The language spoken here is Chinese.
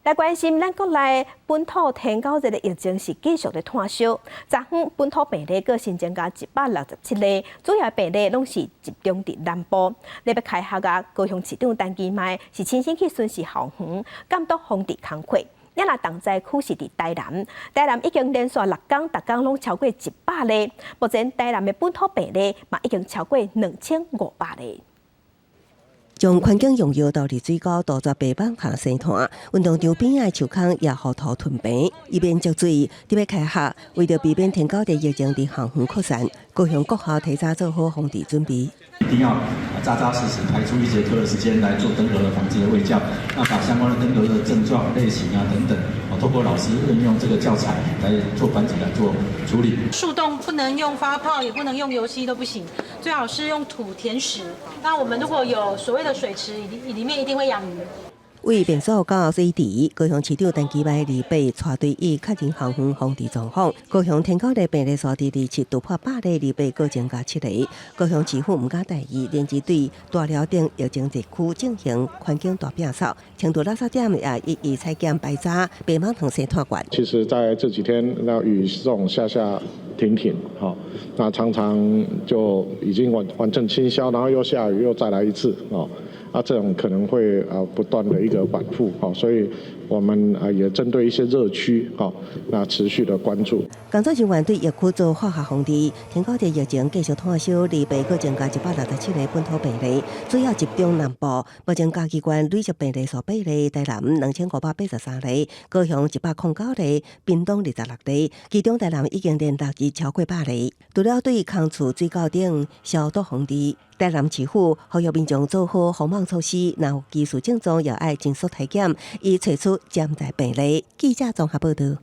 来关心咱国内本土天狗热的疫情是继续的炭烧。昨昏本土病例个新增加167例，主要病例拢是集中伫南部。你要开学啊，高雄市长陈其迈是亲身去巡视校园，监督防治工作。也若重灾区是伫台南，台南已经连续6天，逐天拢超过100例。目前台南的本土病例嘛已经超过2500例。将环境用药倒入水沟，杜绝白板下生炭。运动场边的树坑也糊涂囤平，以免积水。特别开学，为着避免天狗的疫情伫校园扩散，高雄各校提早做好防治准备。一定要扎扎实实排出1节课的时间来做登革热防治的卫教，那把相关的登革热症状、类型啊等等，透过老师运用这个教材来做班级来做处理。树洞不能用发泡，也不能用油漆都不行，最好是用土填石。那我们如果有所谓的水池，里面一定会养鱼。为便所教水池，高雄市长陈其迈28带队以确认校园防治状况。高雄天狗的病例数伫27突破100例，28各增加7例。高雄市府唔敢大意，连支队大寮等疫情热区进行环境大摒扫，清除垃圾点也一一采检排查，白芒藤生态馆。其实在这几天，那雨这种下停，那常常就已经完全清消，然后又下雨，又再来一次，这种可能会不断的一个反复，所以我们也针对一些热区，那持续的关注。工作人员对疫区做化学防治，天狗的疫情继续炭烧，28各增加167例本土病例，主要集中南部。目前嘉义县累计病例数8例，台南2583例，高雄109例，屏东26例，其中台南已经连续至超过100例。除了对空厝、水沟等消毒防治，台南市府呼吁民众做好防网措施，若有技术症状，也要尽速体检，以找出潜在病例。记者综合报道。